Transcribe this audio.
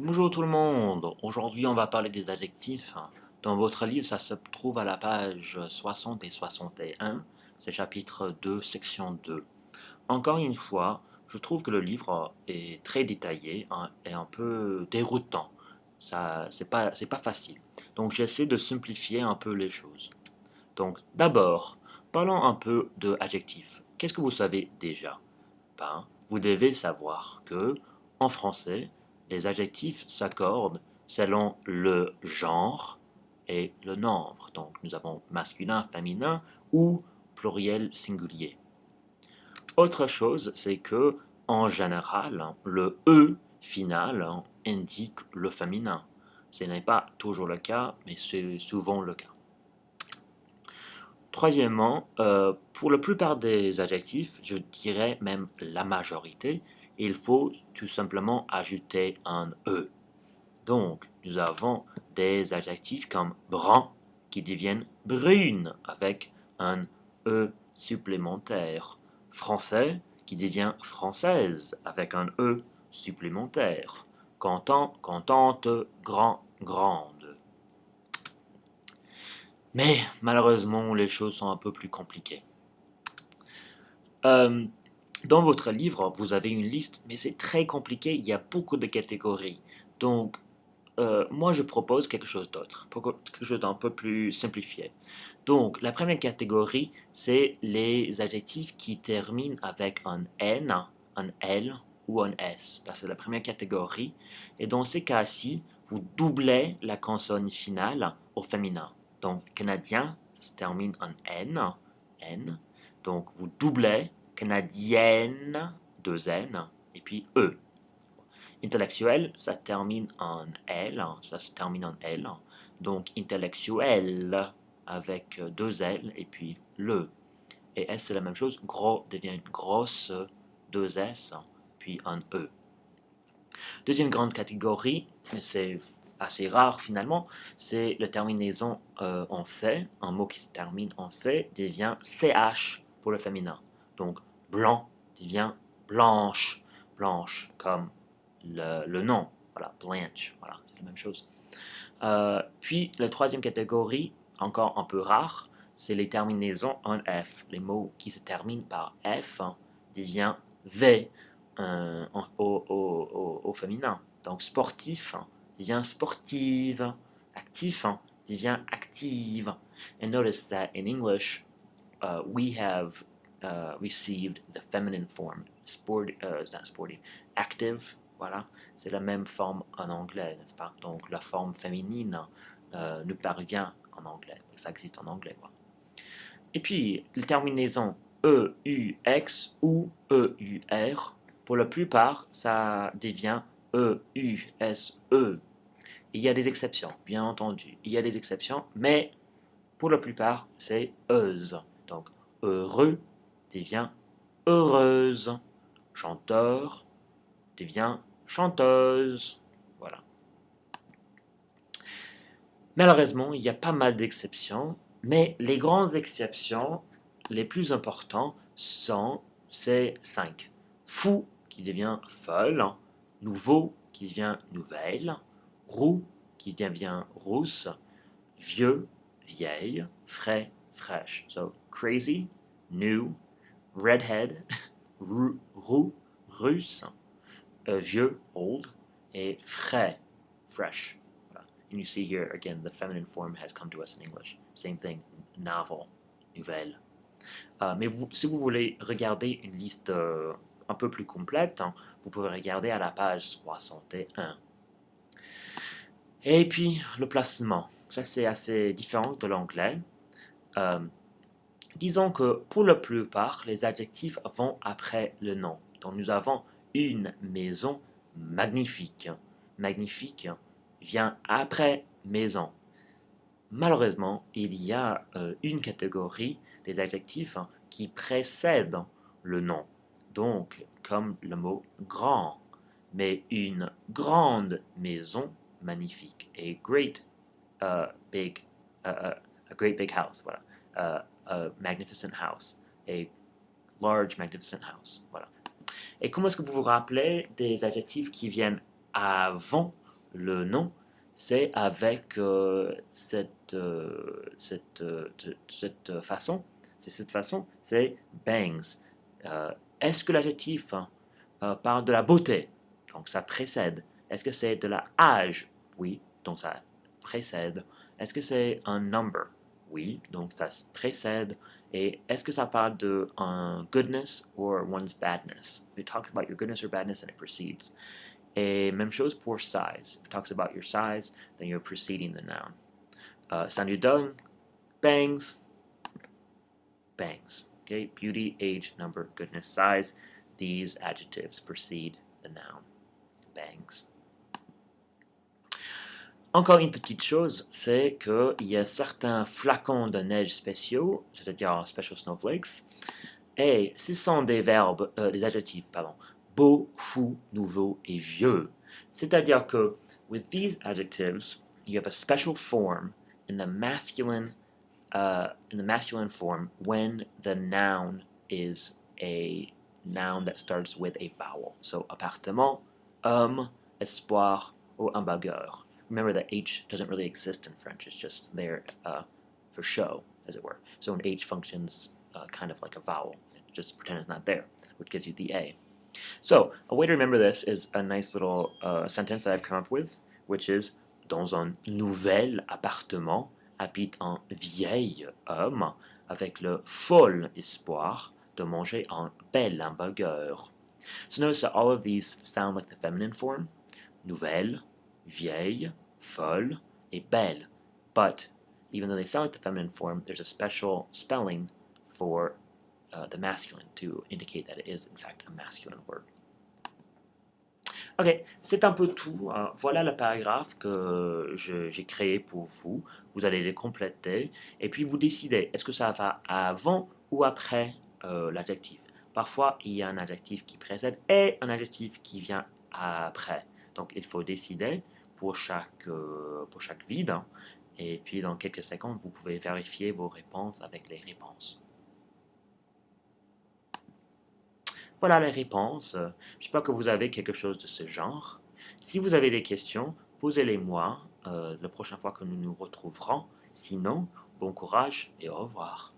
Bonjour tout le monde, aujourd'hui on va parler des adjectifs. Dans votre livre, ça se trouve à la page 60 et 61, c'est chapitre 2, section 2. Encore une fois, je trouve que le livre est très détaillé et un peu déroutant. Ça, c'est pas facile. Donc j'essaie de simplifier un peu les choses. Donc d'abord, parlons un peu de adjectifs. Qu'est-ce que vous savez déjà? Vous devez savoir que, en français, les adjectifs s'accordent selon le genre et le nombre. Donc, nous avons masculin, féminin ou pluriel singulier. Autre chose, c'est que, en général, le E final indique le féminin. Ce n'est pas toujours le cas, mais c'est souvent le cas. Troisièmement, pour la plupart des adjectifs, je dirais même la majorité, il faut tout simplement ajouter un E. Donc, nous avons des adjectifs comme brun qui deviennent brune avec un E supplémentaire. Français qui devient française avec un E supplémentaire. Content, contente, grand, grande. Mais malheureusement, les choses sont un peu plus compliquées. Euh, dans votre livre, vous avez une liste, mais c'est très compliqué, il y a beaucoup de catégories. Donc, moi, je propose quelque chose d'autre, quelque chose d'un peu plus simplifié. Donc, la première catégorie, c'est les adjectifs qui terminent avec un N, un L ou un S. Ça, c'est la première catégorie. Et dans ces cas-ci, vous doublez la consonne finale au féminin. Donc, canadien, ça se termine en N, N. Donc, vous doublez canadienne, deux N, et puis E. Intellectuel, ça termine en L, ça se termine en L. Donc, intellectuel avec deux L et puis le. Et S, c'est la même chose. Gros devient une grosse, deux S, puis un E. Deuxième grande catégorie, mais c'est assez rare finalement, c'est la terminaison en C. Un mot qui se termine en C devient CH pour le féminin. Donc, blanc devient blanche. Blanche, comme le nom. Voilà, Blanche. Voilà, c'est la même chose. Puis, la troisième catégorie, encore un peu rare, c'est les terminaisons en F. Les mots qui se terminent par F deviennent V au féminin. Donc, sportif devient sportive. Actif devient active. And notice that in English, we have received the feminine form. Not sporty, active, voilà. C'est la même forme en anglais, n'est-ce pas? Donc la forme féminine nous parvient en anglais. Ça existe en anglais, quoi. Et puis, les terminaisons E-U-X ou E-U-R, pour la plupart, ça devient E-U-S-E. Il y a des exceptions, bien entendu. Il y a des exceptions, mais pour la plupart, c'est euse. Donc, heureux devient heureuse. Chanteur devient chanteuse. Voilà. Malheureusement, il y a pas mal d'exceptions, mais les grandes exceptions, les plus importantes, sont ces cinq. Fou qui devient folle, nouveau qui devient nouvelle, roux qui devient rousse, vieux, vieille, frais, fraîche. So, crazy, new, redhead, roux, russe, vieux, old, et frais, fresh. Voilà. And you see here again the feminine form has come to us in English. Same thing, novel, nouvelle. Mais si vous voulez regarder une liste un peu plus complète, vous pouvez regarder à la page 61. Et puis le placement, ça c'est assez différent de l'anglais. Euh, Disons que pour la plupart, les adjectifs vont après le nom. Donc nous avons une maison magnifique. Magnifique vient après maison. Malheureusement, il y a une catégorie des adjectifs qui précèdent le nom. Donc, comme le mot grand. Mais une grande maison magnifique. Big, a great big house. Voilà. A magnificent house. A large magnificent house. Voilà. Et comment est-ce que vous vous rappelez des adjectifs qui viennent avant le nom, c'est avec cette façon. C'est cette façon, c'est bangs. Euh, Est-ce que l'adjectif parle de la beauté? Donc ça précède. Est-ce que c'est de la âge? Oui, donc ça précède. Est-ce que c'est un number? Oui, donc ça précède. Et est-ce que ça parle de un goodness or one's badness? It talks about your goodness or badness and it precedes. Et même chose pour size. If it talks about your size, then you're preceding the noun. Ça nous donne bangs, bangs. Okay? Beauty, age, number, goodness, size. These adjectives precede the noun. Bangs. Encore une petite chose, c'est qu'il y a certains flacons de neige spéciaux, c'est-à-dire special snowflakes, et ce sont des verbes, des adjectifs, pardon, beau, fou, nouveau et vieux. C'est-à-dire que with these adjectives, you have a special form in the masculine form when the noun is a noun that starts with a vowel. So appartement, homme, espoir, or hamburger. Remember that H doesn't really exist in French. It's just there for show, as it were. So an H functions kind of like a vowel. Just pretend it's not there, which gives you the A. So a way to remember this is a nice little sentence that I've come up with, which is dans un nouvel appartement habite un vieil homme avec le fol espoir de manger un bel hamburger. So notice that all of these sound like the feminine form: nouvelle, vieille, folle, et belle. But even though they sound like the feminine form, there's a special spelling for the masculine to indicate that it is in fact a masculine word. Ok, c'est un peu tout. Voilà le paragraphe que j'ai créé pour vous. Vous allez les compléter et puis vous décidez est-ce que ça va avant ou après l'adjectif. Parfois, il y a un adjectif qui précède et un adjectif qui vient après. Donc, il faut décider pour chaque vide. Et puis, dans quelques secondes, vous pouvez vérifier vos réponses avec les réponses. Voilà les réponses. J'espère que vous avez quelque chose de ce genre. Si vous avez des questions, posez-les-moi la prochaine fois que nous nous retrouverons. Sinon, bon courage et au revoir.